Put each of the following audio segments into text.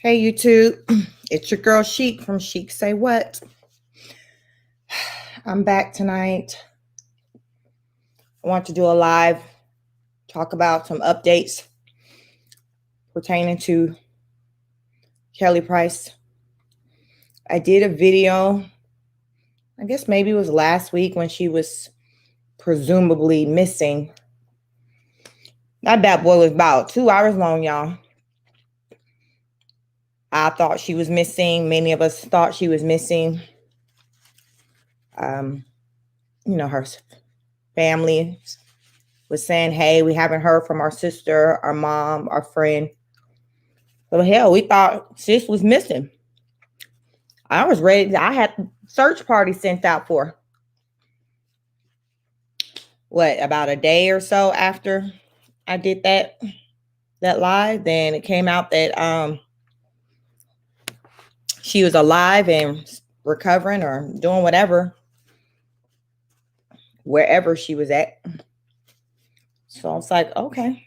Hey YouTube, it's your girl Chic from Chic Say What. I'm back tonight. I want to do a live, talk about some updates pertaining to Kelly Price. I did a video, I guess maybe it was last week when she was presumably missing. That bad boy was about 2 hours long, y'all. I thought she was missing. Many of us thought she was missing. Her family was saying, hey, we haven't heard from our sister, our mom, our friend. So hell, we thought sis was missing. I was ready. I had search party sent out for about a day or so after I did that live. Then it came out that she was alive and recovering or doing whatever, wherever she was at. So I was like, okay,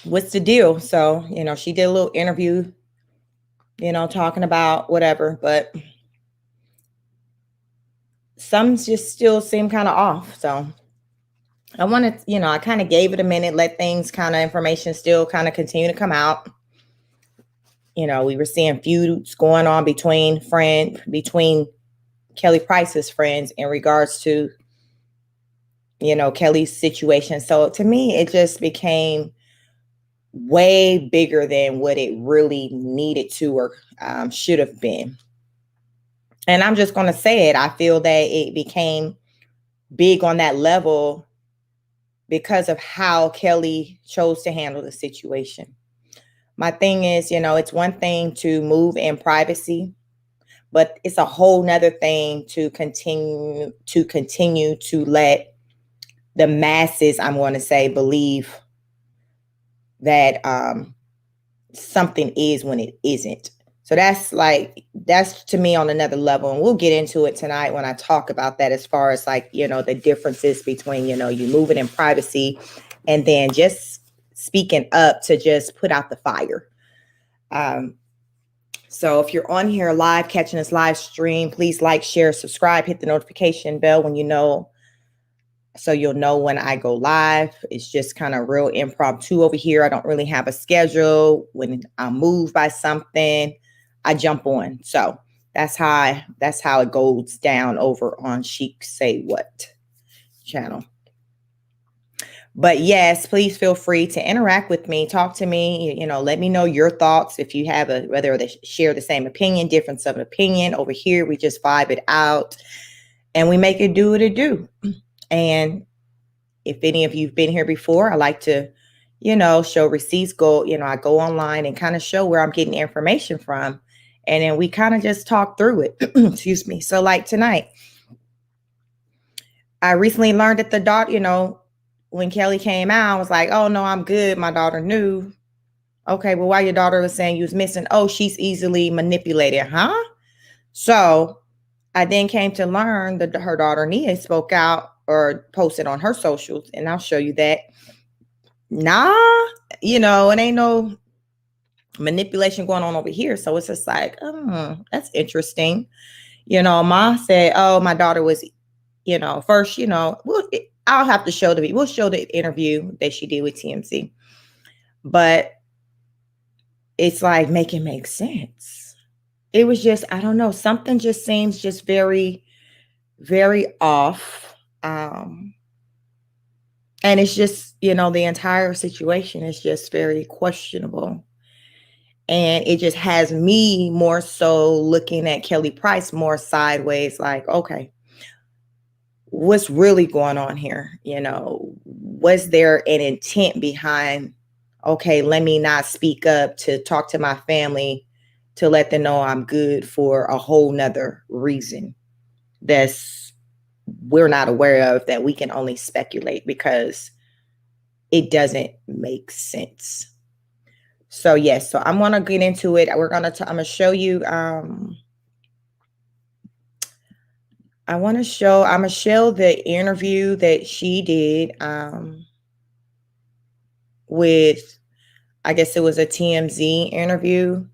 what's the deal? So, she did a little interview, talking about whatever, but some just still seem kind of off. So I wanted, I kind of gave it a minute, let things kind of information still kind of continue to come out. We were seeing feuds going on between Kelly Price's friends in regards to, Kelly's situation. So to me, it just became way bigger than what it really needed to or should have been. And I'm just going to say it. I feel that it became big on that level because of how Kelly chose to handle the situation. My thing is, it's one thing to move in privacy, but it's a whole nother thing to continue to let the masses, I'm going to say, believe that something is when it isn't. So that's to me on another level. And we'll get into it tonight when I talk about that, as far as the differences between, you moving in privacy and then just speaking up to just put out the fire. So if you're on here live, catching this live stream, please like, share, subscribe, hit the notification bell so you'll know when I go live. It's just kind of real impromptu over here. I don't really have a schedule. When I'm moved by something, I jump on. So that's how it goes down over on Chic Say What channel. But yes, please feel free to interact with me. Talk to me. Let me know your thoughts. If you have whether they share the same opinion, difference of opinion. Over here, we just vibe it out and we make it do what it do. And if any of you've been here before, I like to, show receipts. I go online and kind of show where I'm getting information from. And then we kind of just talk through it. Excuse me. So like tonight, I recently learned that the daughter, when Kelly came out, I was like, oh no, I'm good. My daughter knew. Okay, well, why your daughter was saying you was missing? Oh, she's easily manipulated, huh? So I then came to learn that her daughter Nia spoke out or posted on her socials, and I'll show you that. Nah, it ain't no manipulation going on over here. So it's just like, oh, that's interesting. Ma said, oh, my daughter was, first, I'll have to we'll show the interview that she did with TMZ. But it's like, make it make sense. It was just, I don't know, something just seems just very, very off. And it's just, the entire situation is just very questionable. And it just has me more so looking at Kelly Price more sideways, like, okay, what's really going on here? Was there an intent behind, okay, let me not speak up to talk to my family to let them know I'm good for a whole nother reason we're not aware of, that we can only speculate because it doesn't make sense. So yes, so I'm going to get into it. I'm going to show you, I'm going to show the interview that she did with I guess it was a TMZ interview.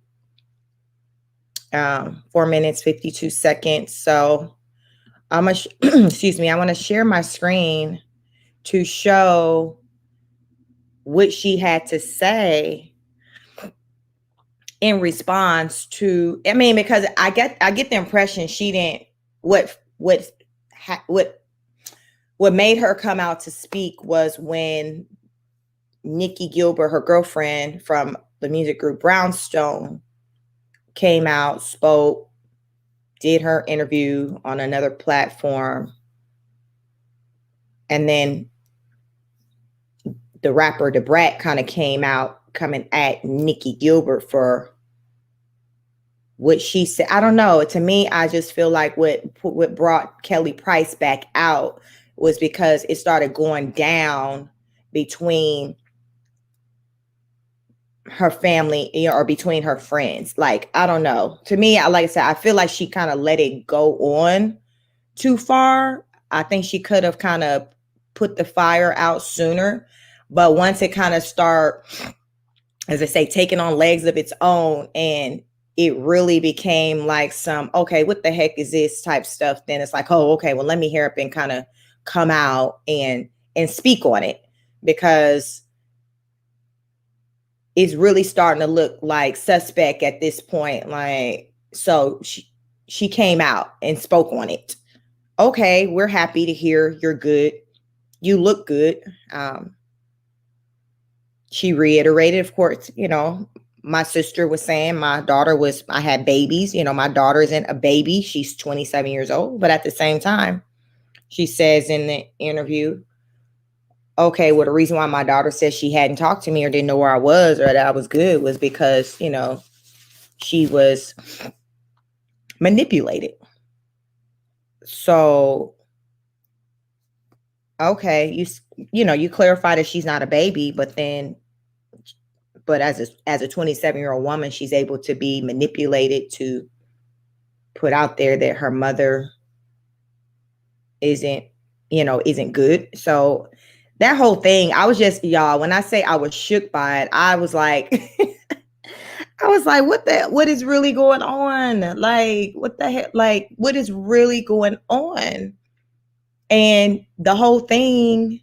4 minutes, 52 seconds. So I'm gonna, excuse me, I want to share my screen to show what she had to say in response to, I mean, because I get the impression she didn't, what made her come out to speak was when Nikki Gilbert, her girlfriend from the music group Brownstone, came out, spoke, did her interview on another platform. And then the rapper Da Brat kind of came out coming at Nikki Gilbert for what she said. I don't know. To me, I just feel like what brought Kelly Price back out was because it started going down between her family, or between her friends. Like, I don't know. To me, like I said, I feel like she kind of let it go on too far. I think she could have kind of put the fire out sooner. But once it kind of start, as I say, taking on legs of its own, and it really became like some, okay, what the heck is this type stuff, then it's like, oh, okay, well, let me hear up and kind of come out and speak on it, because it's really starting to look like suspect at this point. Like, so she came out and spoke on it. Okay, we're happy to hear you're good. You look good. She reiterated, of course, my sister was saying I had babies. My daughter isn't a baby. She's 27 years old. But at the same time, she says in the interview, okay, well, the reason why my daughter says she hadn't talked to me or didn't know where I was or that I was good was because, she was manipulated. So, okay, you clarify that she's not a baby, but as a 27-year-old woman, she's able to be manipulated to put out there that her mother isn't good. So that whole thing, I was just, y'all, when I say I was shook by it, I was like, what is really going on? Like, what the heck? Like, what is really going on? And the whole thing,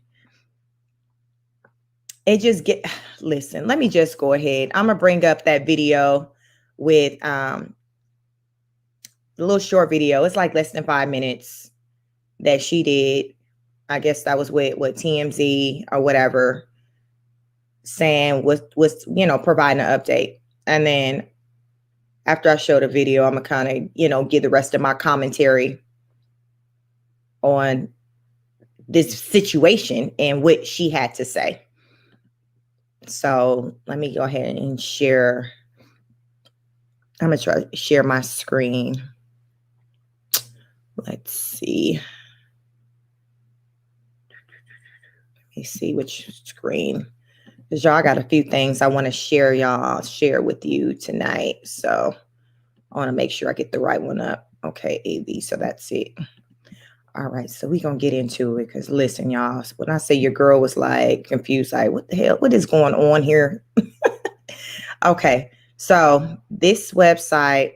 listen, let me just go ahead. I'm going to bring up that video with, the little short video. It's like less than 5 minutes that she did. I guess that was with TMZ or whatever, saying was providing an update. And then after I show the video, I'm gonna kind of, give the rest of my commentary on this situation and what she had to say. So let me go ahead and share. I'm gonna try to share my screen. Let's see. Let me see which screen. Because y'all got a few things I want to share with you tonight. So I want to make sure I get the right one up. Okay, AV. So that's it. All right. So we're going to get into it, because listen, y'all, when I say your girl was like confused, like, what the hell? What is going on here? Okay. So this website,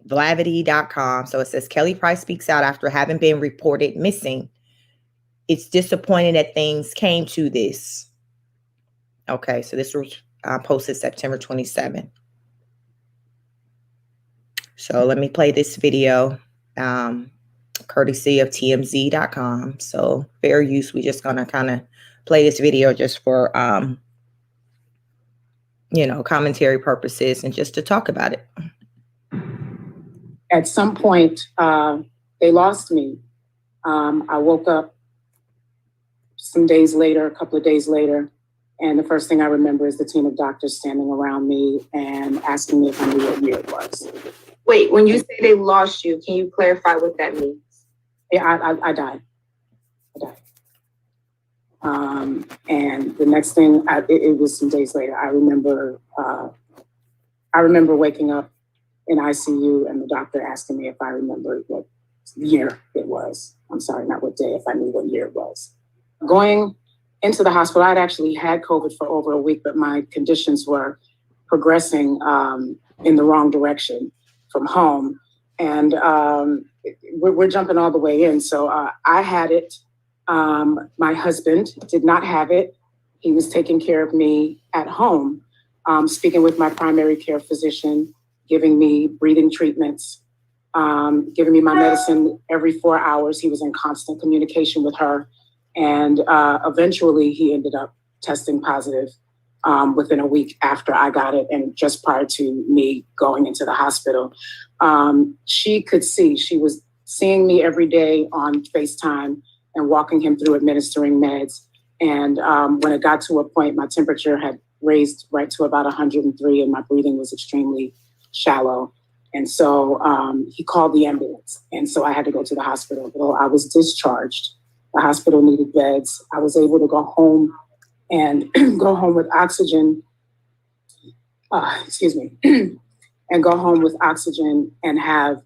Blavity.com. So it says Kelly Price speaks out after having been reported missing. It's disappointing that things came to this. Okay, so this was posted September 27. So let me play this video, courtesy of TMZ.com. So fair use. We're just going to kind of play this video just for, commentary purposes and just to talk about it. At some point, they lost me. I woke up some days later, a couple of days later, and the first thing I remember is the team of doctors standing around me and asking me if I knew what year it was. Wait, when you say they lost you, can you clarify what that means? Yeah, I died. And the next thing, it was some days later. I remember waking up in ICU and the doctor asking me if I remembered what year it was. I'm sorry, not what day, if I knew what year it was. Going into the hospital. I'd actually had COVID for over a week, but my conditions were progressing in the wrong direction from home. And we're jumping all the way in. So I had it. My husband did not have it. He was taking care of me at home, speaking with my primary care physician, giving me breathing treatments, giving me my medicine every 4 hours. He was in constant communication with her. And eventually he ended up testing positive within a week after I got it and just prior to me going into the hospital. She could see, she was seeing me every day on FaceTime and walking him through administering meds. And when it got to a point, my temperature had raised right to about 103 and my breathing was extremely shallow. And so he called the ambulance. And so I had to go to the hospital. Well, I was discharged. The hospital needed beds. I was able to go home and go home with oxygen, and go home with oxygen and have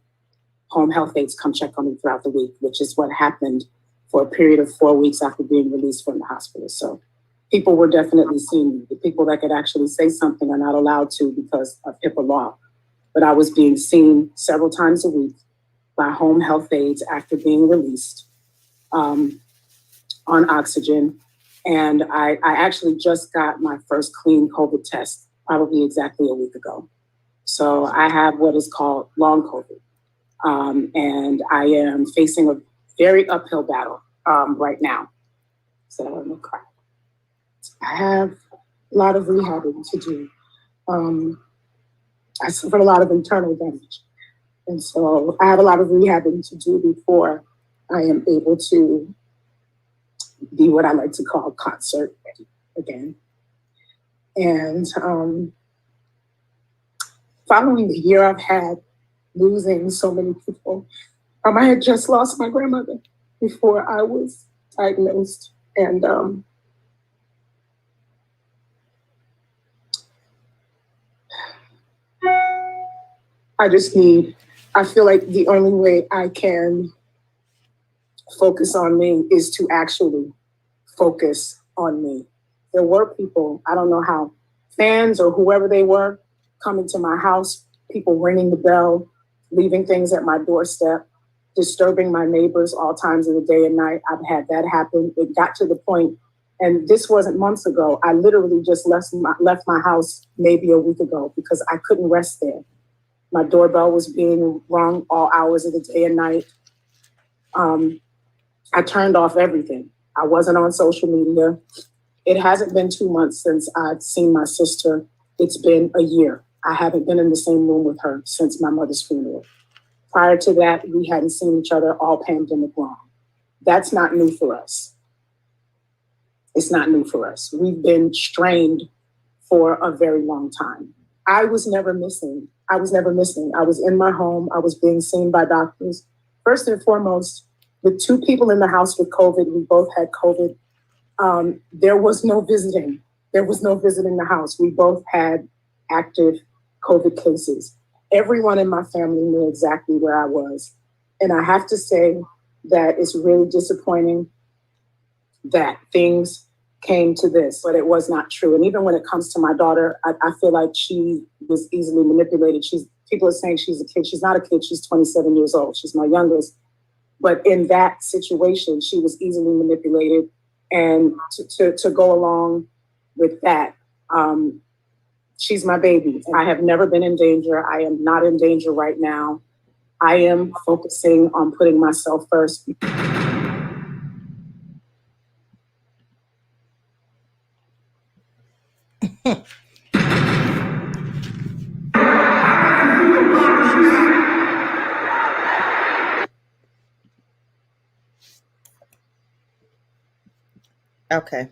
home health aides come check on me throughout the week, which is what happened for a period of 4 weeks after being released from the hospital. So people were definitely seeing me. The people that could actually say something are not allowed to because of HIPAA law. But I was being seen several times a week by home health aides after being released on oxygen. And I actually just got my first clean COVID test probably exactly a week ago. So I have what is called long COVID. And I am facing a very uphill battle right now. So I'm gonna cry. I have a lot of rehabbing to do. I suffered a lot of internal damage. And so I have a lot of rehabbing to do before I am able to be what I like to call concert ready again. And following the year I've had losing so many people, I had just lost my grandmother before I was diagnosed. And I feel like the only way I can focus on me is to actually focus on me. There were people, I don't know how, fans or whoever they were, coming to my house, people ringing the bell, leaving things at my doorstep, disturbing my neighbors all times of the day and night. I've had that happen. It got to the point, and this wasn't months ago, I literally just left my house maybe a week ago because I couldn't rest there. My doorbell was being rung all hours of the day and night. I turned off everything. I wasn't on social media. It hasn't been 2 months since I've seen my sister. It's been a year. I haven't been in the same room with her since my mother's funeral. Prior to that, we hadn't seen each other all pandemic long. That's not new for us. It's not new for us. We've been strained for a very long time. I was never missing. I was in my home. I was being seen by doctors. First and foremost, with 2 people in the house with COVID, we both had COVID. There was no visiting. There was no visiting the house. We both had active COVID cases. Everyone in my family knew exactly where I was. And I have to say that it's really disappointing that things came to this, but it was not true. And even when it comes to my daughter, I feel like she was easily manipulated. People are saying she's a kid. She's not a kid. She's 27 years old. She's my youngest. But in that situation, she was easily manipulated. And to go along with that, she's my baby. I have never been in danger. I am not in danger right now. I am focusing on putting myself first. Okay.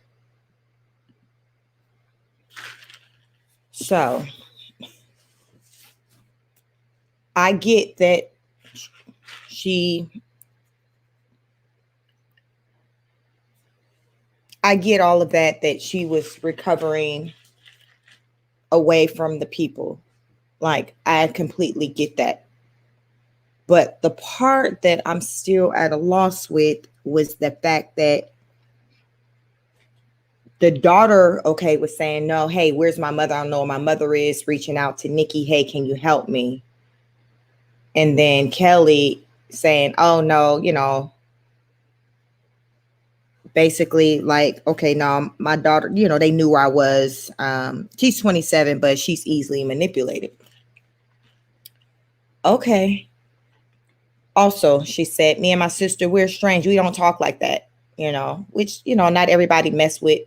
So I get that I get all of that she was recovering away from the people. Like, I completely get that. But the part that I'm still at a loss with was the fact that the daughter, okay, was saying, no, hey, where's my mother? I don't know where my mother is, reaching out to Nikki, hey, can you help me? And then Kelly saying, oh, no, basically like, okay, no, my daughter, they knew where I was. She's 27, but she's easily manipulated. Okay. Also, she said, me and my sister, we're strange. We don't talk like that, which, not everybody mess with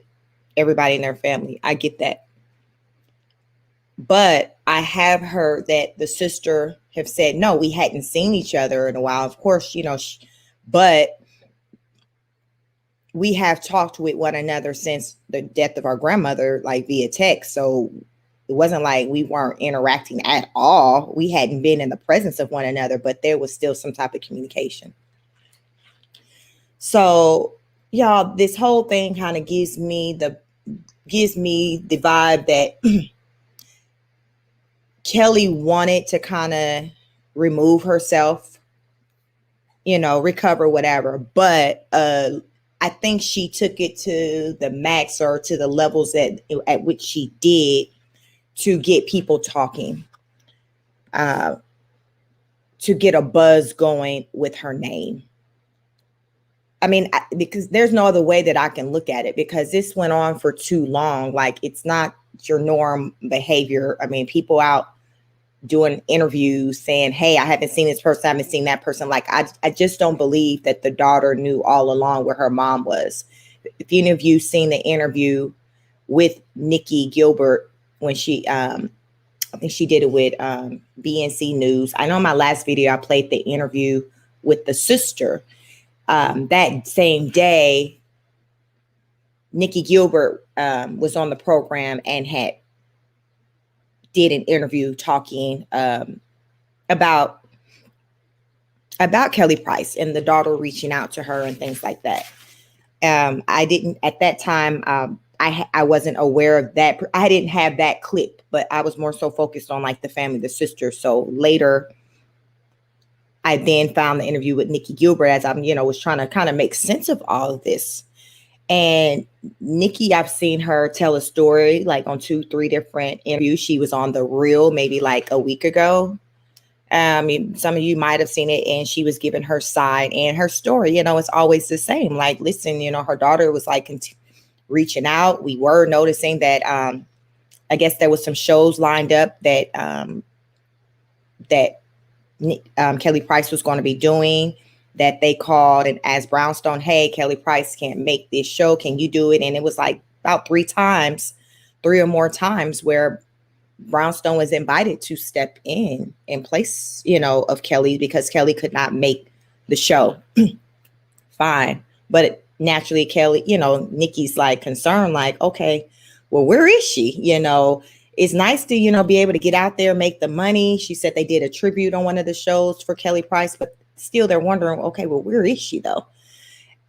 everybody in their family. I get that. But I have heard that the sister have said, no, we hadn't seen each other in a while. Of course, but we have talked with one another since the death of our grandmother, like via text. So it wasn't like we weren't interacting at all. We hadn't been in the presence of one another, but there was still some type of communication. So, y'all, this whole thing kind of gives me the vibe that Kelly wanted to kind of remove herself, recover, whatever. But I think she took it to the max, or to the levels at which she did, to get people talking, to get a buzz going with her name. I mean, because there's no other way that I can look at it, because this went on for too long. Like, it's not your norm behavior. I mean, people out doing interviews saying, hey, I haven't seen this person, I haven't seen that person. Like, I just don't believe that the daughter knew all along where her mom was. If any of you seen the interview with Nikki Gilbert, when she, I think she did it with BNC News. I know in my last video, I played the interview with the sister. That same day, Nikki Gilbert was on the program and did an interview talking about Kelly Price and the daughter reaching out to her and things like that. I didn't at that time. I wasn't aware of that. I didn't have that clip, but I was more so focused on like the family, the sister. So later, I then found the interview with Nikki Gilbert as I'm, was trying to kind of make sense of all of this. And Nikki, I've seen her tell a story like on 2-3 different interviews. She was on The Real maybe like a week ago. Some of you might have seen it, and she was giving her side and her story. It's always the same. Like, listen, her daughter was like reaching out. We were noticing that I guess there was some shows lined up that Kelly Price was going to be doing, that they called and asked Brownstone, hey, Kelly Price can't make this show. Can you do it? And it was like about 3 or more times where Brownstone was invited to step in place, of Kelly, because Kelly could not make the show. Fine. But naturally, Kelly, Nikki's like concerned, like, okay, well, where is she? It's nice to, be able to get out there, make the money. She said they did a tribute on one of the shows for Kelly Price, but still they're wondering, okay, well, where is she though?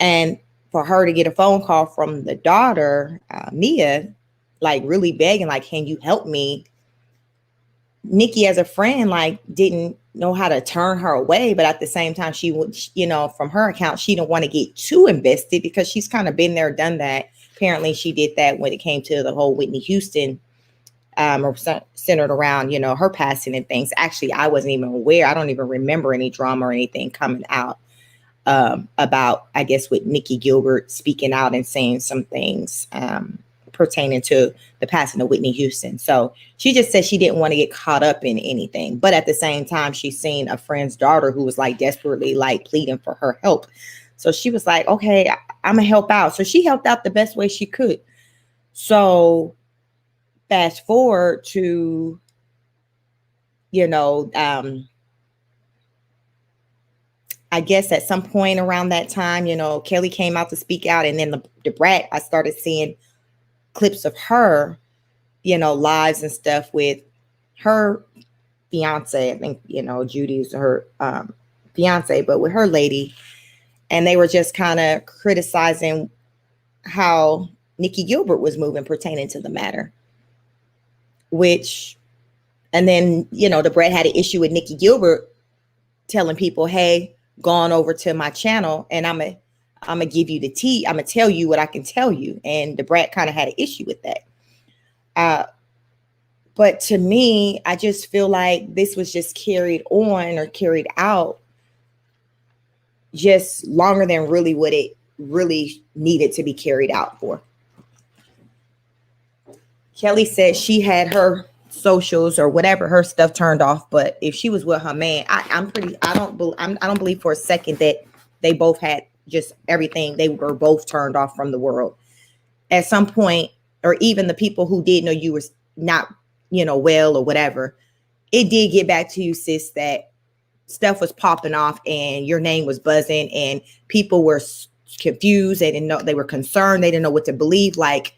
And for her to get a phone call from the daughter, Mia, like really begging, like, can you help me? Nikki, as a friend, like didn't know how to turn her away. But at the same time, she would, from her account, she didn't want to get too invested because she's kind of been there, done that. Apparently she did that when it came to the whole Whitney Houston, or centered around, her passing and things. Actually, I wasn't even aware. I don't even remember any drama or anything coming out about, I guess, with Nikki Gilbert speaking out and saying some things pertaining to the passing of Whitney Houston. So she just said she didn't want to get caught up in anything. But at the same time, she's seen a friend's daughter who was like desperately like pleading for her help. So she was like, okay, I'm gonna help out. So she helped out the best way she could. So fast forward to, I guess at some point around that time, Kelly came out to speak out, and then the brat, I started seeing clips of her, lives and stuff with her fiance. I think, Judy's her fiance, but with her lady. And they were just kind of criticizing how Nikki Gilbert was moving pertaining to the matter. And then, the brat had an issue with Nikki Gilbert telling people, hey, go on over to my channel and I'm I'm going to give you the tea. I'm going to tell you what I can tell you. And the brat kind of had an issue with that. But to me, I just feel like this was just carried on or carried out just longer than really what it really needed to be carried out for. Kelly said she had her socials or whatever, her stuff turned off, but if she was with her man, I don't believe for a second that they both had just everything. They were both turned off from the world at some point, or even the people who did know you were not, well or whatever. It did get back to you, sis, that stuff was popping off and your name was buzzing and people were confused. They didn't know, they were concerned. They didn't know what to believe. Like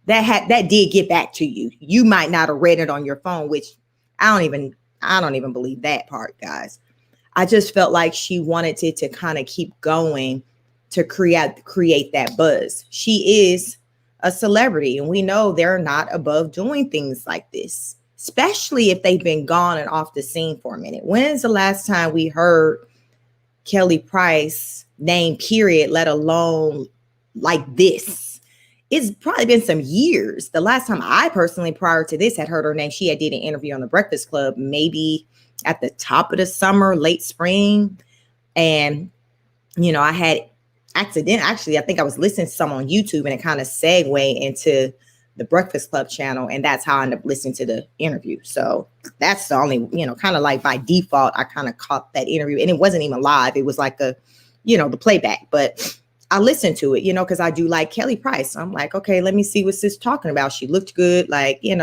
that did get back to you. You might not have read it on your phone, which I don't even believe that part, guys. I just felt like she wanted it to kind of keep going to create that buzz. She is a celebrity and we know they're not above doing things like this, especially if they've been gone and off the scene for a minute. When's the last time we heard Kelly Price name, period, let alone like this? It's probably been some years. The last time I personally, prior to this, had heard her name, she had did an interview on the Breakfast Club, maybe at the top of the summer, late spring. And, I had actually, I think I was listening to some on YouTube and it kind of segued into the Breakfast Club channel. And that's how I ended up listening to the interview. So that's the only, kind of like by default, I kind of caught that interview and it wasn't even live. It was like the playback, but I listened to it, because I do like Kelly Price. So I'm like, okay, let me see what sis talking about. She looked good. Like, it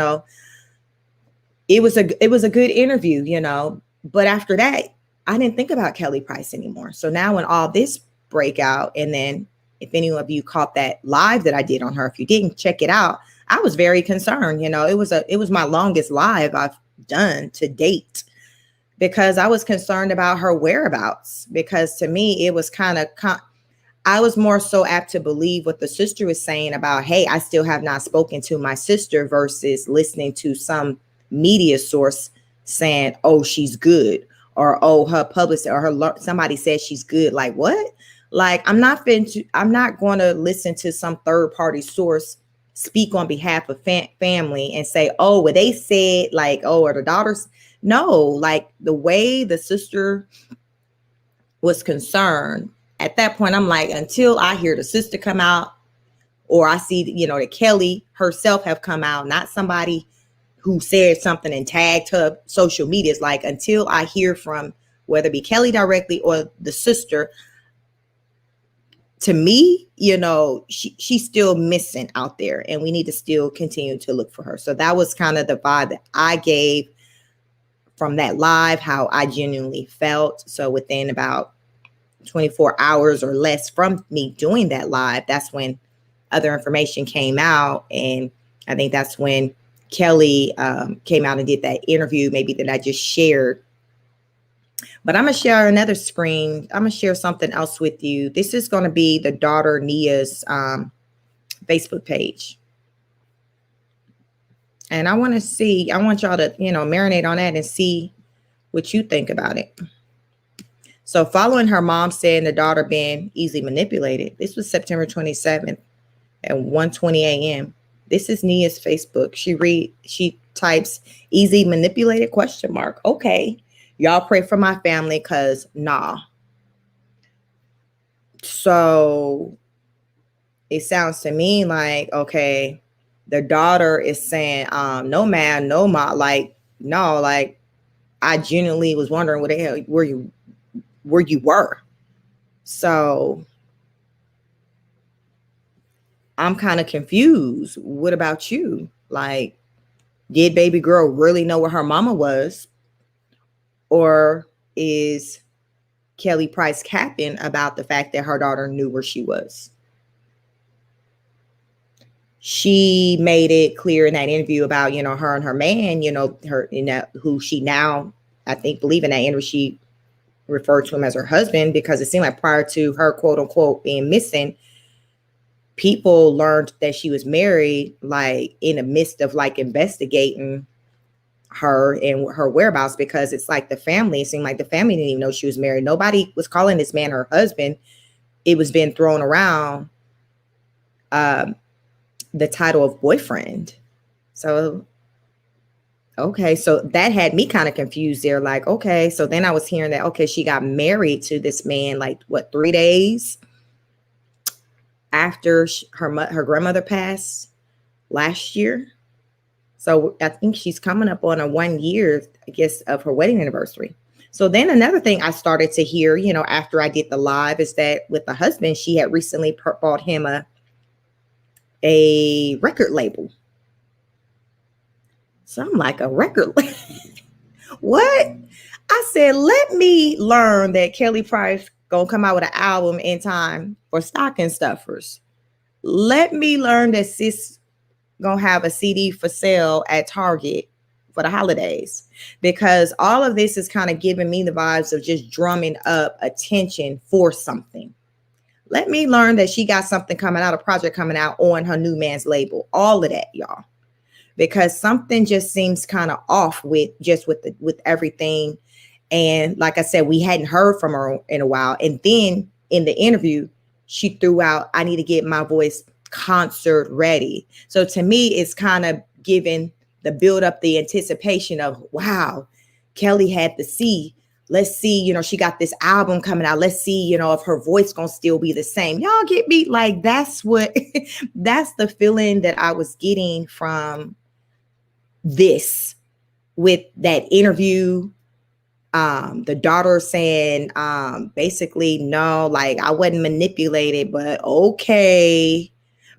was a good interview, but after that, I didn't think about Kelly Price anymore. So now when all this breakout, and then if any of you caught that live that I did on her, if you didn't check it out, I was very concerned. It was my longest live I've done to date because I was concerned about her whereabouts, because to me, it was I was more so apt to believe what the sister was saying about, hey, I still have not spoken to my sister, versus listening to some media source saying, oh, she's good, or, oh, her publicist or somebody says she's good. Like what? Like, I'm not going to listen to some third party source speak on behalf of family and say, oh, well, they said like, oh, or the daughters. No, like the way the sister was concerned at that point, I'm like, until I hear the sister come out or I see, that Kelly herself have come out, not somebody who said something and tagged her social media. It's like, until I hear from whether it be Kelly directly or the sister, to me, she's still missing out there and we need to still continue to look for her. So that was kind of the vibe that I gave from that live, how I genuinely felt. So within about 24 hours or less from me doing that live, that's when other information came out. And I think that's when Kelly came out and did that interview, maybe that I just shared. But I'm going to share another screen. I'm going to share something else with you. This is going to be the daughter Nia's Facebook page. And I want y'all to, marinate on that and see what you think about it. So following her mom saying the daughter being easily manipulated, this was September 27th at 1:20 a.m. This is Nia's Facebook. She types easy manipulated ? Okay. Y'all pray for my family because nah. So it sounds to me like, okay, the daughter is saying, no, man, no, ma, like, no, like, I genuinely was wondering what the hell where you were. So I'm kind of confused. What about you? Like, did baby girl really know where her mama was? Or is Kelly Price capping about the fact that her daughter knew where she was? She made it clear in that interview about, her and her man, who she now, I think, believe in that interview, she referred to him as her husband, because it seemed like prior to her, quote unquote, being missing, people learned that she was married, like in the midst of like investigating her and her whereabouts, because it seemed like the family didn't even know she was married. Nobody was calling this man her husband. it was being thrown around, the title of boyfriend. So, okay, so that had me kind of confused there. Like, okay, so then I was hearing that, okay, she got married to this man, like, what, 3 days after her grandmother passed last year. So I think she's coming up on a 1 year, I guess, of her wedding anniversary. So then another thing I started to hear, after I did the live, is that with the husband, she had recently bought him a record label. So I'm like, a record label? What? I said, let me learn that Kelly Price gonna come out with an album in time for stocking stuffers. Let me learn that sis gonna have a CD for sale at Target for the holidays, because all of this is kind of giving me the vibes of just drumming up attention for something. Let me learn that she got something coming out, a project coming out on her new man's label. All of that, y'all, because something just seems kind of off with everything. And like I said, we hadn't heard from her in a while. And then in the interview, she threw out, I need to get my voice concert ready. So to me, it's kind of giving the build up, the anticipation of, wow, Kelly had to see. Let's see, she got this album coming out. Let's see, if her voice gonna still be the same. Y'all get me? Like, that's that's the feeling that I was getting from this with that interview. The daughter saying, basically, no, like, I wasn't manipulated, but okay.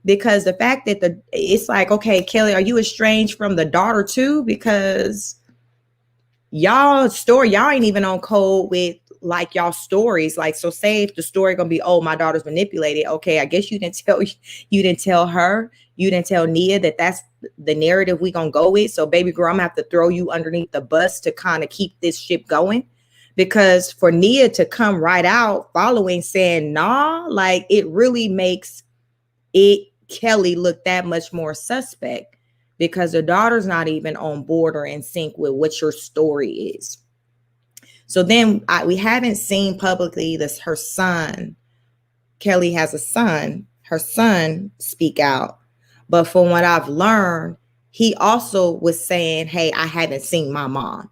Because the fact that it's like, okay, Kelly, are you estranged from the daughter too? Because y'all ain't even on code with like y'all stories. Like, so say if the story gonna be, oh, my daughter's manipulated. Okay, I guess you didn't tell her, you didn't tell Nia that that's the narrative we gonna go with. So baby girl, I'm gonna have to throw you underneath the bus to kind of keep this ship going. Because for Nia to come right out following saying, nah, like, it really makes Kelly look that much more suspect, because the daughter's not even on board or in sync with what your story is. So then we haven't seen publicly her son. Kelly has a son, her son, speak out. But from what I've learned, he also was saying, hey, I haven't seen my mom.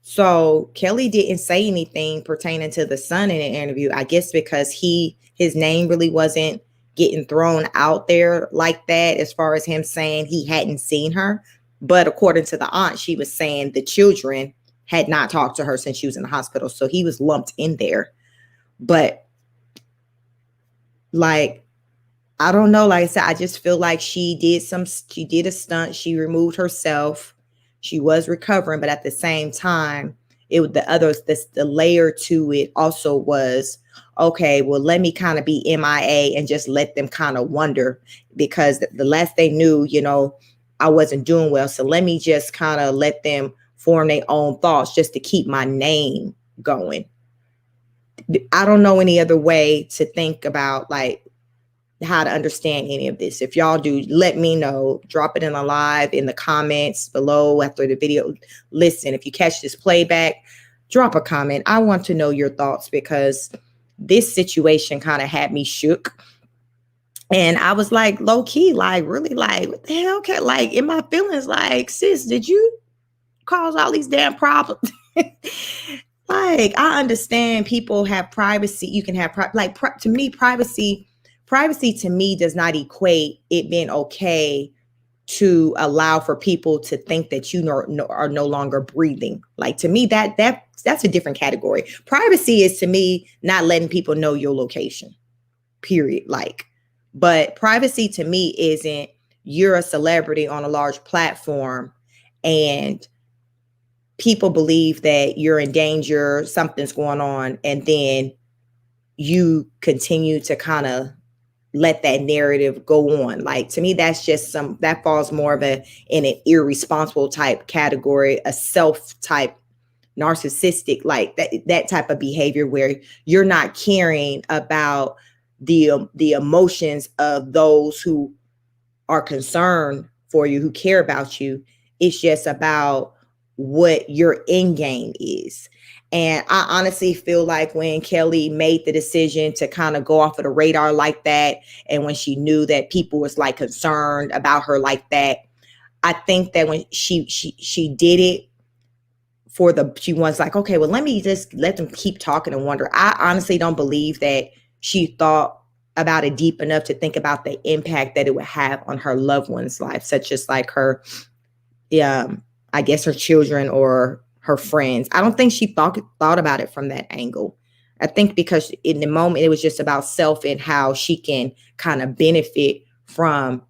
So Kelly didn't say anything pertaining to the son in the interview, I guess because his name really wasn't getting thrown out there like that, as far as him saying he hadn't seen her. But according to the aunt, she was saying the children had not talked to her since she was in the hospital. So he was lumped in there. But like, I don't know. Like I said, I just feel like she did a stunt. She removed herself. She was recovering, but at the same time, the layer to it also was, okay, well, let me kind of be MIA and just let them kind of wonder, because the last they knew, I wasn't doing well. So let me just kind of let them form their own thoughts just to keep my name going. I don't know any other way to think about like how to understand any of this. If y'all do, let me know. Drop it in a live in the comments below after the video. Listen, if you catch this playback, drop a comment. I want to know your thoughts, because this situation kind of had me shook. And I was like, low key, like, really, like, what the hell? Okay, like, in my feelings, like, sis, did you cause all these damn problems? Like, I understand people have privacy. You can have to me, privacy to me does not equate it being okay to allow for people to think that you are no longer breathing. Like, to me, that's a different category. Privacy is, to me, not letting people know your location, period. Like, but privacy to me isn't you're a celebrity on a large platform and people believe that you're in danger, something's going on, and then you continue to kind of let that narrative go on. Like, to me, that's just that falls more of in an irresponsible type category, a self type narcissistic, like that type of behavior where you're not caring about the emotions of those who are concerned for you, who care about you. It's just about what your end game is. And I honestly feel like when Kelly made the decision to kind of go off of the radar like that, and when she knew that people was like concerned about her like that, I think that when she did it she was like, okay, well, let me just let them keep talking and wonder. I honestly don't believe that she thought about it deep enough to think about the impact that it would have on her loved one's life, such as like her, I guess her children or her friends. I don't think she thought about it from that angle. I think because in the moment it was just about self and how she can kind of benefit from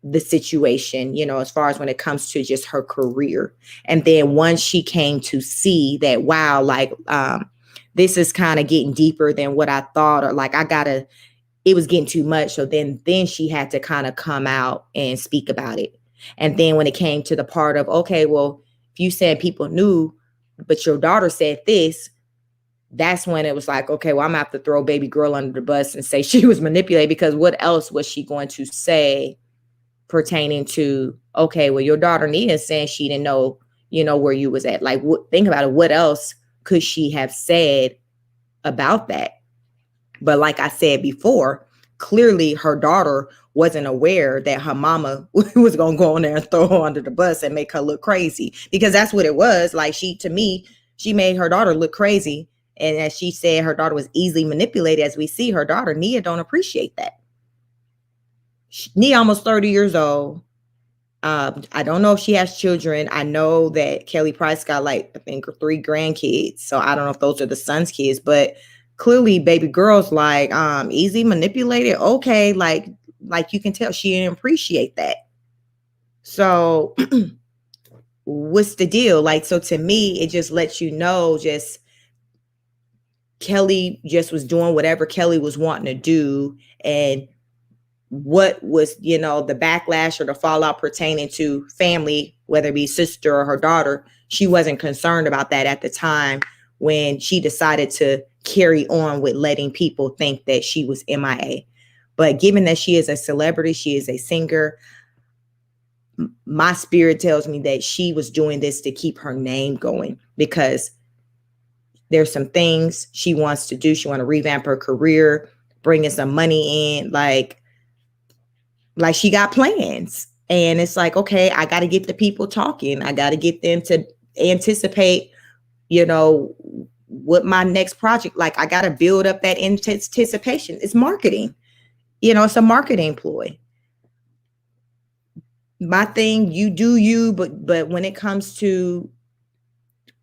the situation, as far as when it comes to just her career. And then once she came to see that, wow, like, this is kind of getting deeper than what I thought, or like it was getting too much. So then she had to kind of come out and speak about it. And then when it came to the part of, okay, well, if you said people knew, but your daughter said this, that's when it was like, okay, well, I'm gonna have to throw baby girl under the bus and say she was manipulated, because what else was she going to say pertaining to, okay, well, your daughter Nia is saying she didn't know, where you was at. Like, think about it. What else could she have said about that? But like I said before, clearly her daughter wasn't aware that her mama was going to go on there and throw her under the bus and make her look crazy, because that's what it was. Like, to me, she made her daughter look crazy. And as she said, her daughter was easily manipulated. As we see, her daughter, Nia, don't appreciate that. Nia almost 30 years old. I don't know if she has children. I know that Kelly Price got like, I think 3 grandkids. So I don't know if those are the son's kids, but clearly baby girl's like, easy manipulated. Okay. Like you can tell she didn't appreciate that. So what's the deal? Like, so to me, it just lets you know, just Kelly just was doing whatever Kelly was wanting to do. And what was, the backlash or the fallout pertaining to family, whether it be sister or her daughter, she wasn't concerned about that at the time when she decided to carry on with letting people think that she was MIA. But given that she is a celebrity, she is a singer, my spirit tells me that she was doing this to keep her name going, because there's some things she wants to do. She want to revamp her career, bring in some money in, like she got plans. And it's like, okay, I got to get the people talking. I got to get them to anticipate, what my next project, like I got to build up that anticipation. It's marketing, it's a marketing ploy. My thing, you do you, but when it comes to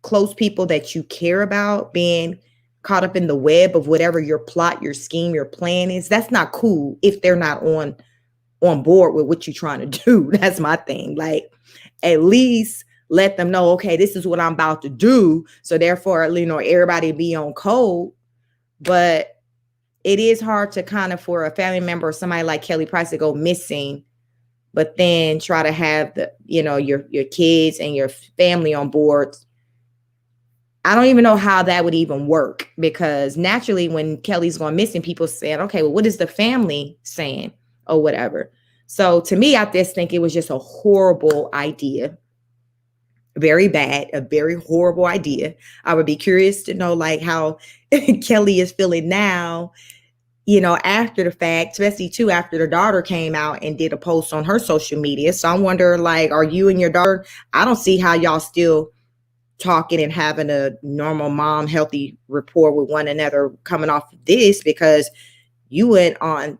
close people that you care about being caught up in the web of whatever your plot, your scheme, your plan is, that's not cool if they're not on board with what you're trying to do. That's my thing. Like, at least let them know, okay, this is what I'm about to do. So therefore, everybody be on code. But it is hard to kind of, for a family member or somebody like Kelly Price to go missing, but then try to have the, your kids and your family on board. I don't even know how that would even work, because naturally when Kelly's going missing, people said, okay, well, what is the family saying or whatever? So to me, I just think it was just a horrible idea. Very bad, a very horrible idea. I would be curious to know like how Kelly is feeling now, after the fact, especially too, after the daughter came out and did a post on her social media. So I wonder, like, are you and your daughter, I don't see how y'all still talking and having a normal mom healthy rapport with one another coming off of this, because you went on,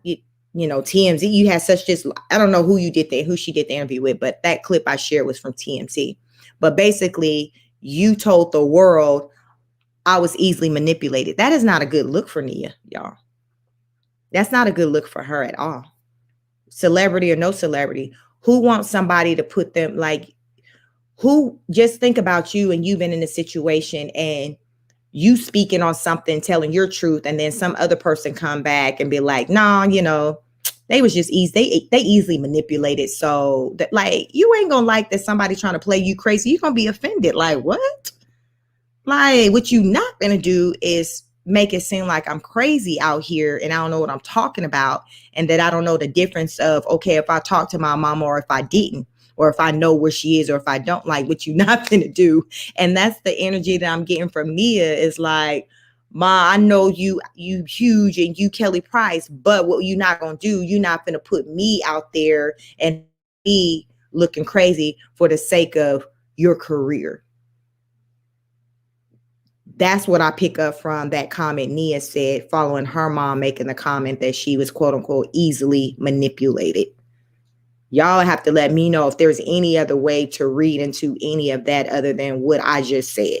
TMZ, you had such just, I don't know who she did the interview with, but that clip I shared was from TMZ. But basically you told the world I was easily manipulated. That is not a good look for Nia, y'all. That's not a good look for her at all. Celebrity or no celebrity, who wants somebody to put them, like, who just think about you and you've been in a situation and you speaking on something, telling your truth, and then some other person come back and be like, nah, they was just easy. They easily manipulated. So that, like, you ain't gonna like that somebody trying to play you crazy. You're gonna be offended. Like, what? Like, what you not gonna do is make it seem like I'm crazy out here and I don't know what I'm talking about, and that I don't know the difference of, okay, if I talk to my mama or if I didn't. or if I know where she is, or if I don't, like, what you not gonna do. And that's the energy that I'm getting from Nia, is like, Ma, I know you huge and you Kelly Price, but what you not gonna do, you not gonna put me out there and me looking crazy for the sake of your career. That's what I pick up from that comment Nia said, following her mom making the comment that she was, quote unquote, easily manipulated. Y'all have to let me know if there's any other way to read into any of that other than what I just said.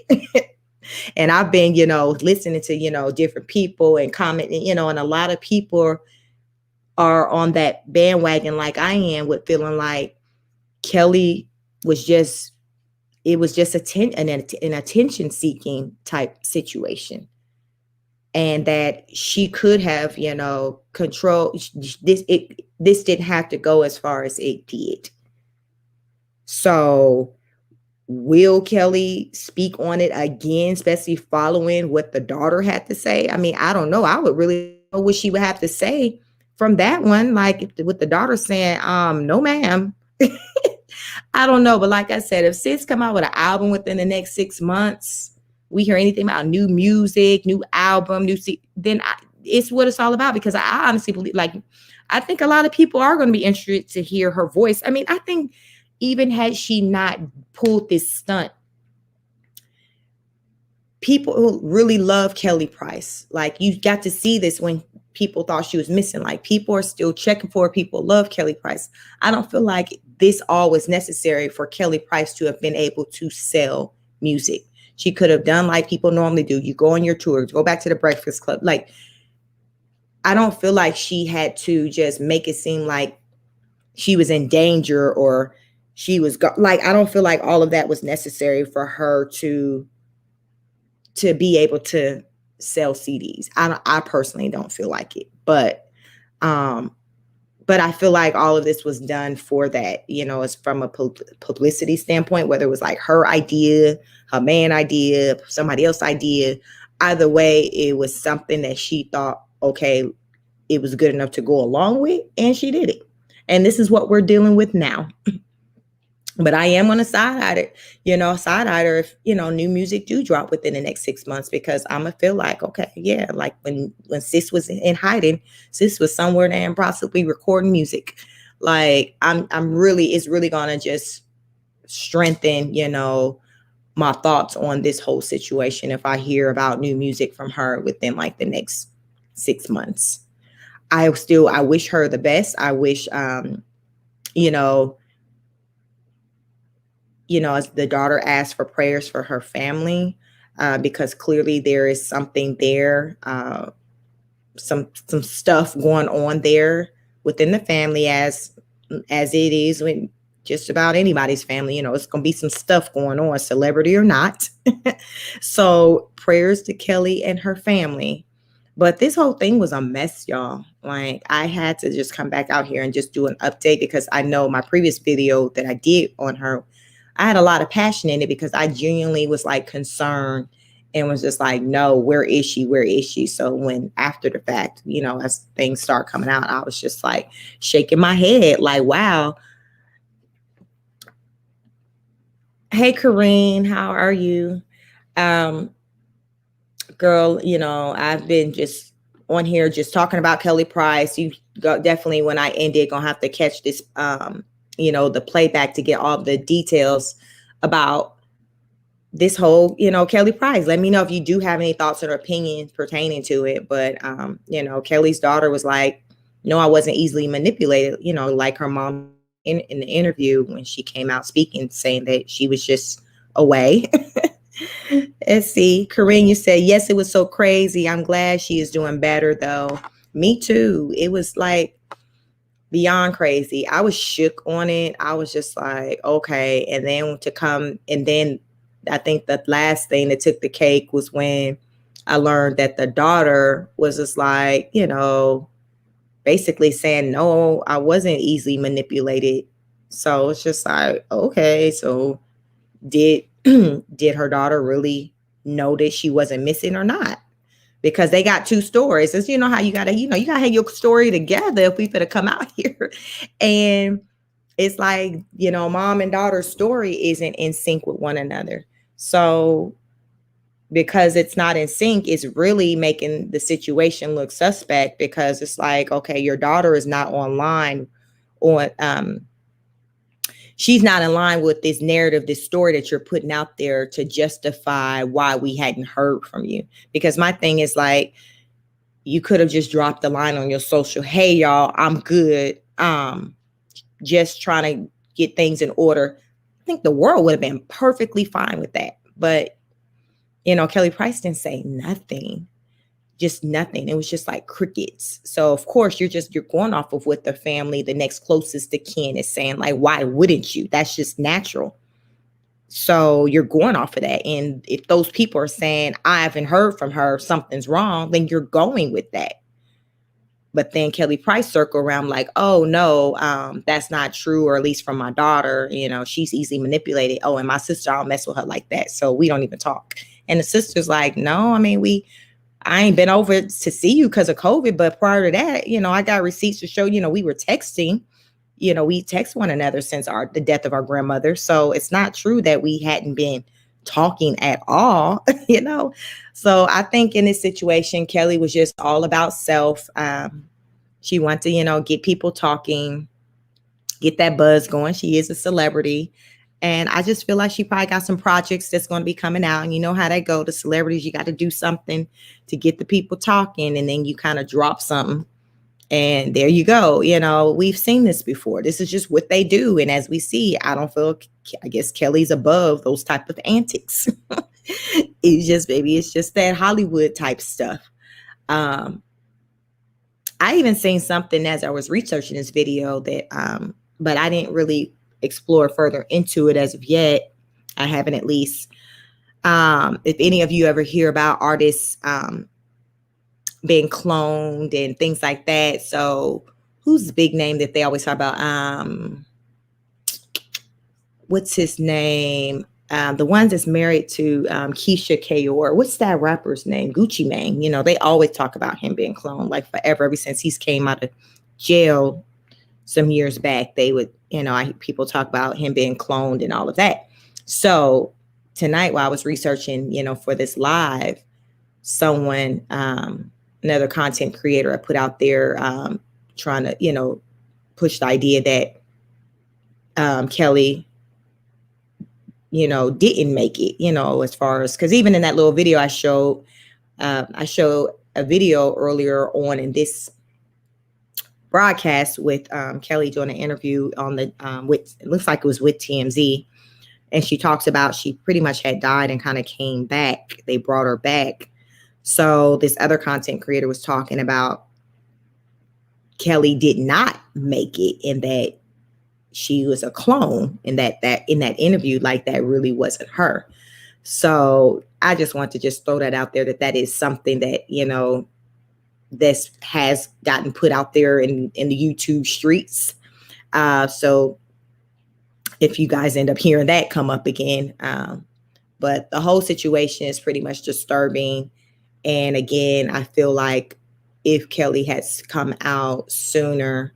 And I've been, listening to, different people and commenting, and a lot of people are on that bandwagon like I am, with feeling like Kelly was just, it was just an attention seeking type situation. And that she could have, control this. This didn't have to go as far as it did. So will Kelly speak on it again, especially following what the daughter had to say? I mean, I don't know. I would really know what she would have to say from that one. Like, with the daughter saying, no, ma'am. I don't know. But like I said, if sis come out with an album within the next 6 months, we hear anything about new music, new album, then it's what it's all about. Because I honestly believe, like, I think a lot of people are going to be interested to hear her voice. I mean, I think even had she not pulled this stunt, people who really love Kelly Price, like, you got to see this when people thought she was missing. Like, people are still checking for her. People love Kelly Price. I don't feel like this all was necessary for Kelly Price to have been able to sell music. She could have done like people normally do. You go on your tour, go back to the Breakfast Club. Like, I don't feel like she had to just make it seem like she was in danger, or she was like, I don't feel like all of that was necessary for her to be able to sell CDs. I personally don't feel like it, but I feel like all of this was done for that, it's from a publicity standpoint, whether it was like her idea, her man idea, somebody else's idea. Either way, it was something that she thought, okay, it was good enough to go along with, and she did it. And this is what we're dealing with now. But I am going to side-eye her if, new music do drop within the next 6 months, because I'm going to feel like, okay, yeah, like when sis was in hiding, sis was somewhere there and possibly recording music. Like, it's really going to just strengthen, my thoughts on this whole situation if I hear about new music from her within like the next 6 months. I wish her the best. I wish, as the daughter asked for prayers for her family, because clearly there is something there, some stuff going on there within the family, as it is with just about anybody's family. It's going to be some stuff going on, celebrity or not. So prayers to Kelly and her family. But this whole thing was a mess, y'all. Like, I had to just come back out here and just do an update, because I know my previous video that I did on her, I had a lot of passion in it, because I genuinely was like concerned and was just like, no, where is she? Where is she? So when after the fact, as things start coming out, I was just like shaking my head like, wow. Hey, Corrine, how are you? Girl, I've been just on here just talking about Kelly Price. You definitely, when I ended, gonna have to catch this, the playback to get all the details about this whole, Kelly Price. Let me know if you do have any thoughts or opinions pertaining to it. But, Kelly's daughter was like, no, I wasn't easily manipulated, like her mom in the interview when she came out speaking, saying that she was just away. Let's see. Corinne, you said, yes, it was so crazy. I'm glad she is doing better, though. Me too. It was like beyond crazy. I was shook on it. I was just like, okay. And then I think the last thing that took the cake was when I learned that the daughter was just like, basically saying, no, I wasn't easily manipulated. So it's just like, okay, so did her daughter really know that she wasn't missing or not? Because they got two stories. It's, how you gotta have your story together if we finna come out here. And it's like, mom and daughter's story isn't in sync with one another. So because it's not in sync, it's really making the situation look suspect, because it's like, okay, your daughter is not online on she's not in line with this narrative, this story that you're putting out there to justify why we hadn't heard from you. Because my thing is like, you could have just dropped the line on your social, hey y'all, I'm good, just trying to get things in order. I think the world would have been perfectly fine with that. But Kelly Price didn't say nothing, just nothing. It was just like crickets. So of course you're going off of what the family, the next closest to kin, is saying. Like, why wouldn't you? That's just natural. So you're going off of that. And if those people are saying, I haven't heard from her, something's wrong, then you're going with that. But then Kelly Price circle around like, oh no, that's not true, or at least from my daughter, she's easily manipulated. Oh, and my sister, I don't mess with her like that, so we don't even talk. And the sister's like, no, I mean, I ain't been over to see you because of COVID, but prior to that, I got receipts to show, we were texting, we text one another since the death of our grandmother. So it's not true that we hadn't been talking at all, So I think in this situation, Kelly was just all about self. She wanted to, get people talking, get that buzz going. She is a celebrity. And I just feel like she probably got some projects that's going to be coming out. And you know how they go. The celebrities, you got to do something to get the people talking. And then you kind of drop something. And there you go. We've seen this before. This is just what they do. And as we see, I guess Kelly's above those type of antics. Maybe it's just that Hollywood type stuff. I even seen something as I was researching this video that, but I didn't really explore further into it as of yet. I haven't, at least. If any of you ever hear about artists being cloned and things like that. So who's the big name that they always talk about? What's his name? The ones that's married to Keisha Kayor. What's that rapper's name? Gucci Mane. They always talk about him being cloned like forever, ever since he's came out of jail some years back. They would, people talk about him being cloned and all of that. So tonight, while I was researching, for this live, someone, another content creator, I put out there trying to, push the idea that Kelly, didn't make it, as far as, because even in that little video I showed a video earlier on in this broadcast with Kelly doing an interview on the with, it looks like it was with TMZ, and she talks about she pretty much had died and kind of came back. They brought her back. So this other content creator was talking about Kelly did not make it, and that she was a clone, and that in that interview, like, that really wasn't her. So I just want to just throw that out there, that is something that, this has gotten put out there in the YouTube streets. So if you guys end up hearing that come up again, but the whole situation is pretty much disturbing. And again, I feel like if Kelly has come out sooner,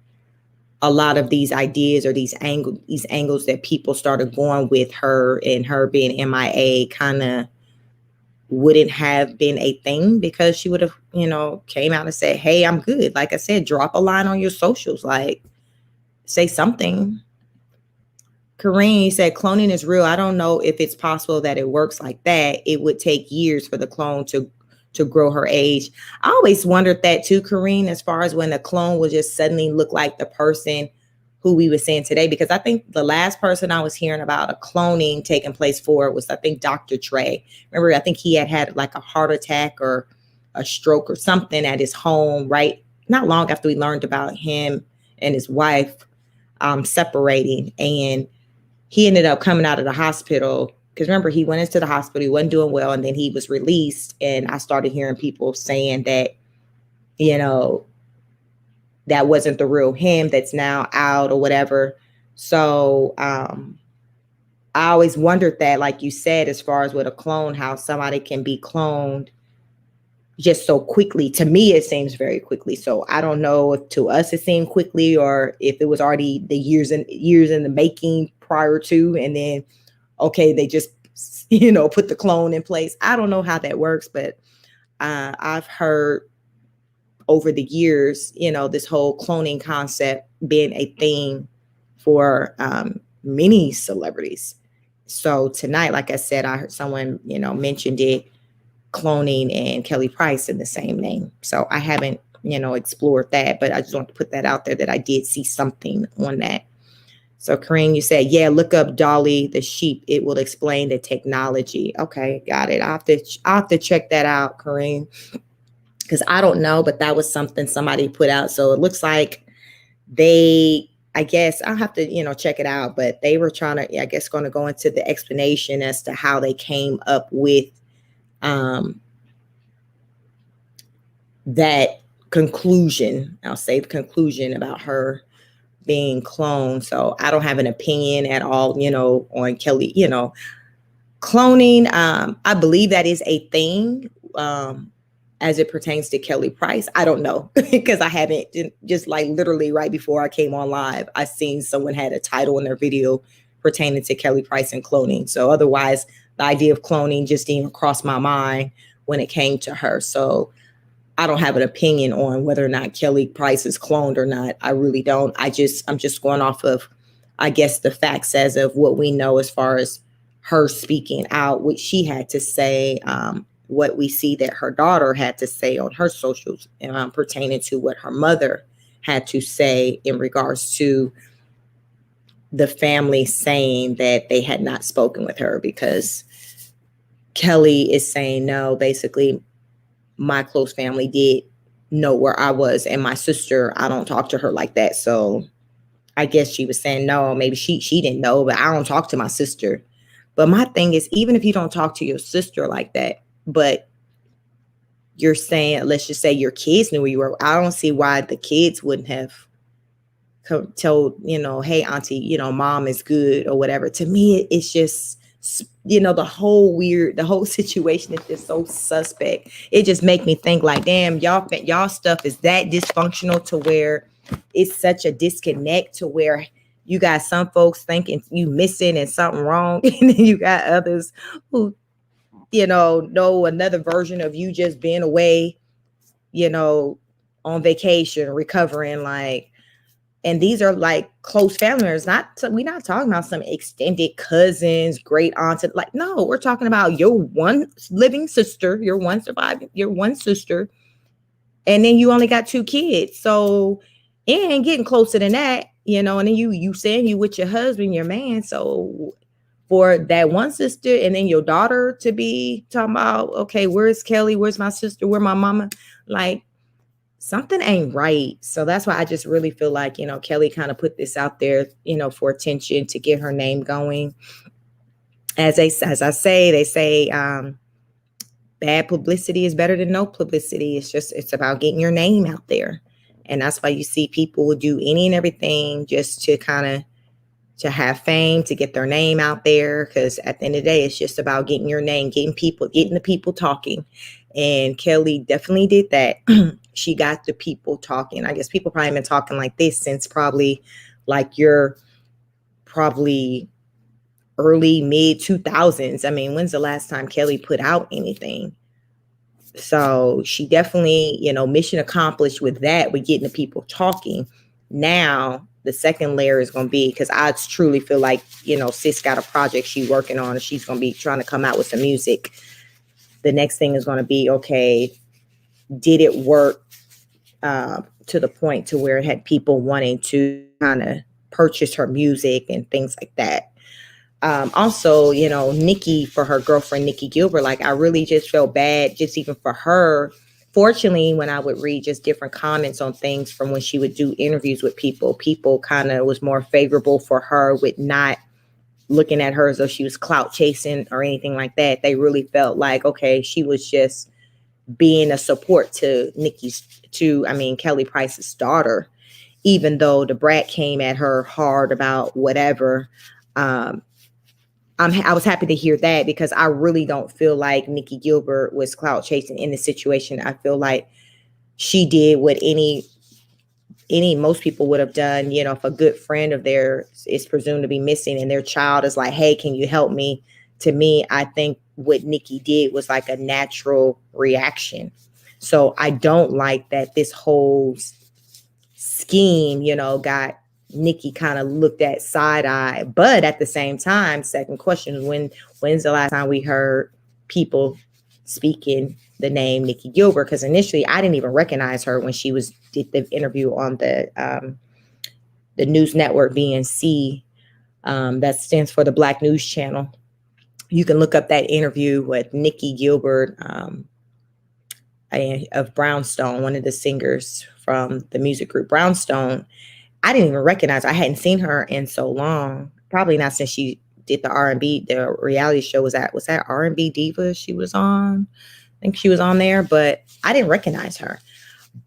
a lot of these ideas or these angles that people started going with her and her being MIA kind of wouldn't have been a thing, because she would have, came out and said, hey, I'm good. Like I said, drop a line on your socials, like, say something. Kareem said cloning is real. I don't know if it's possible that it works like that. It would take years for the clone to grow her age. I always wondered that too, Kareem, as far as when the clone would just suddenly look like the person who we were seeing today, because I think the last person I was hearing about a cloning taking place for was, I think, Dr. Trey. Remember, I think he had like a heart attack or a stroke or something at his home, right? Not long after we learned about him and his wife separating. And he ended up coming out of the hospital, because remember, he went into the hospital, he wasn't doing well, and then he was released. And I started hearing people saying that, that wasn't the real him that's now out or whatever. So I always wondered that, like you said, as far as with a clone, how somebody can be cloned just so quickly. To me, it seems very quickly. So I don't know if to us it seemed quickly or if it was already the years and years in the making prior to, and then okay, they just put the clone in place. I don't know how that works, but I've heard over the years, this whole cloning concept being a thing for many celebrities. So tonight, like I said, I heard someone, mentioned it, cloning and Kelly Price in the same name. So I haven't, explored that, but I just want to put that out there that I did see something on that. So Kareem, you said, yeah, look up Dolly the sheep. It will explain the technology. Okay, got it. I'll have to check that out, Kareem, because I don't know, but that was something somebody put out. So it looks like I guess I'll have to, check it out, but they were trying to, I guess, going to go into the explanation as to how they came up with that conclusion. I'll say the conclusion about her being cloned. So I don't have an opinion at all, on Kelly, cloning. I believe that is a thing. As it pertains to Kelly Price, I don't know because I haven't, just like literally right before I came on live, I seen someone had a title in their video pertaining to Kelly Price and cloning. So otherwise, the idea of cloning just didn't cross my mind when it came to her. So I don't have an opinion on whether or not Kelly Price is cloned or not. I really don't. I'm just going off of, I guess, the facts as of what we know as far as her speaking out, what she had to say, what we see that her daughter had to say on her socials pertaining to what her mother had to say in regards to the family saying that they had not spoken with her, because Kelly is saying no, basically my close family did know where I was, and my sister, I don't talk to her like that. So I guess she was saying no, maybe she didn't know, but I don't talk to my sister. But my thing is, even if you don't talk to your sister like that, but you're saying, let's just say your kids knew where you were, I don't see why the kids wouldn't have told, hey, auntie, mom is good or whatever. To me, it's just, the whole situation is just so suspect. It just make me think like, damn, y'all stuff is that dysfunctional to where it's such a disconnect to where you got some folks thinking you missing and something wrong. And then you got others who, know another version of you just being away, on vacation, recovering, like, and these are like close family members. We're not talking about some extended cousins, great aunts. Like, no, we're talking about your one living sister, your one sister, and then you only got 2 kids. So, and getting closer than that, and then you saying you with your husband, your man. So for that one sister and then your daughter to be talking about, okay, where's Kelly? Where's my sister? Where my mama? Like, something ain't right. So that's why I just really feel like, Kelly kind of put this out there, for attention, to get her name going. As I say, they say bad publicity is better than no publicity. It's about getting your name out there. And that's why you see people do any and everything just to kind of to have fame, to get their name out there. Because at the end of the day, it's just about getting your name, getting the people talking. And Kelly definitely did that. She got the people talking. I guess people probably been talking like this since probably like your probably early mid 2000s. I mean, when's the last time Kelly put out anything? So she definitely, mission accomplished with that, with getting the people talking. Now the second layer is going to be, because I truly feel like, sis got a project she's working on, and she's going to be trying to come out with some music. The next thing is going to be, okay, did it work to the point to where it had people wanting to kind of purchase her music and things like that. Also, Nikki, for her girlfriend, Nikki Gilbert, like, I really just felt bad just even for her. Fortunately, when I would read just different comments on things from when she would do interviews with people kind of was more favorable for her, with not looking at her as though she was clout chasing or anything like that. They really felt like, okay, she was just being a support to Kelly Price's daughter, even though the brat came at her hard about whatever. I was happy to hear that, because I really don't feel like Nikki Gilbert was clout chasing in this situation. I feel like she did what most people would have done. You know, if a good friend of theirs is presumed to be missing and their child is like, hey, can you help me? To me, I think what Nikki did was like a natural reaction. So I don't like that this whole scheme, you know, got Nikki kind of looked at side eye. But at the same time, second question, when's the last time we heard people speaking the name Nikki Gilbert? Because initially I didn't even recognize her when she did the interview on the news network BNC, that stands for the Black News Channel. You can look up that interview with Nikki Gilbert of Brownstone, one of the singers from the music group Brownstone. I didn't even recognize her. I hadn't seen her in so long, probably not since she did the R&B, the reality show. Was that R&B Diva she was on? I think she was on there, but I didn't recognize her.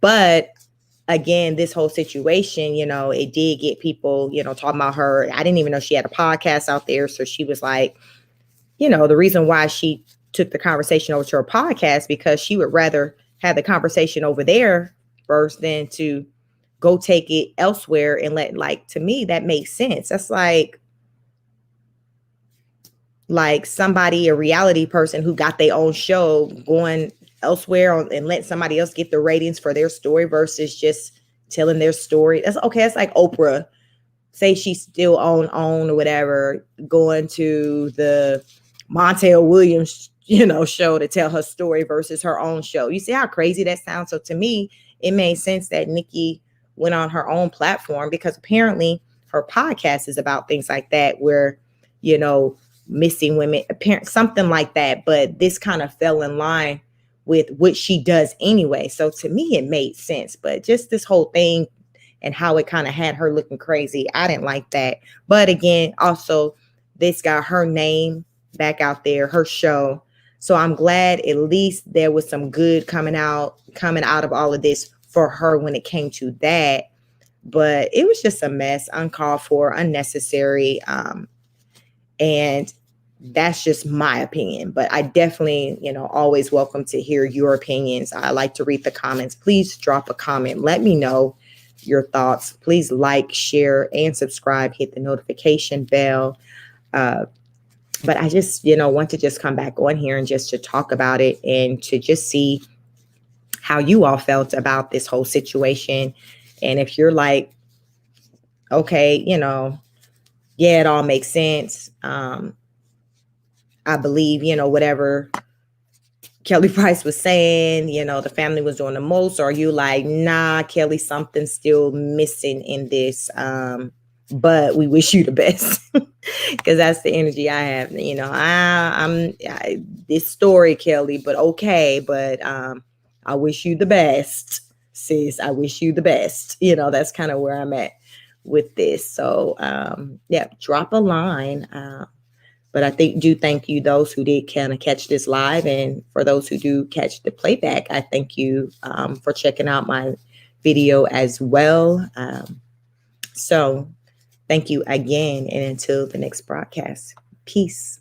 But again, this whole situation, you know, it did get people, you know, talking about her. I didn't even know she had a podcast out there. So she was like, you know, the reason why she took the conversation over to her podcast, because she would rather have the conversation over there first than to go take it elsewhere and to me, that makes sense. That's like somebody, a reality person who got their own show, going elsewhere and let somebody else get the ratings for their story versus just telling their story. That's okay. It's like Oprah, say she's still on or whatever, going to the Montel Williams, you know, show to tell her story versus her own show. You see how crazy that sounds? So to me, it made sense that Nikki went on her own platform, because apparently her podcast is about things like that, where, you know, missing women, something like that. But this kind of fell in line with what she does anyway. So to me, it made sense. But just this whole thing and how it kind of had her looking crazy, I didn't like that. But again, also, this got her name back out there, her show. So I'm glad at least there was some good coming out of all of this for her when it came to that. But it was just a mess, uncalled for, unnecessary. And that's just my opinion. But I definitely, you know, always welcome to hear your opinions. I like to read the comments. Please drop a comment. Let me know your thoughts. Please like, share, and subscribe. Hit the notification bell. But I just, you know, want to just come back on here and just to talk about it and to just see how you all felt about this whole situation. And if you're like, okay, you know, yeah, it all makes sense. I believe, you know, whatever Kelly Price was saying, you know, the family was doing the most. Or are you like, nah, Kelly, something's still missing in this. But we wish you the best, because that's the energy I have. You know, I'm this story, Kelly, but okay. But I wish you the best, sis. I wish you the best. You know, that's kind of where I'm at with this. So yeah, drop a line. But I thank you, those who did kind of catch this live, and for those who do catch the playback, I thank you for checking out my video as well. So thank you again, and until the next broadcast, peace.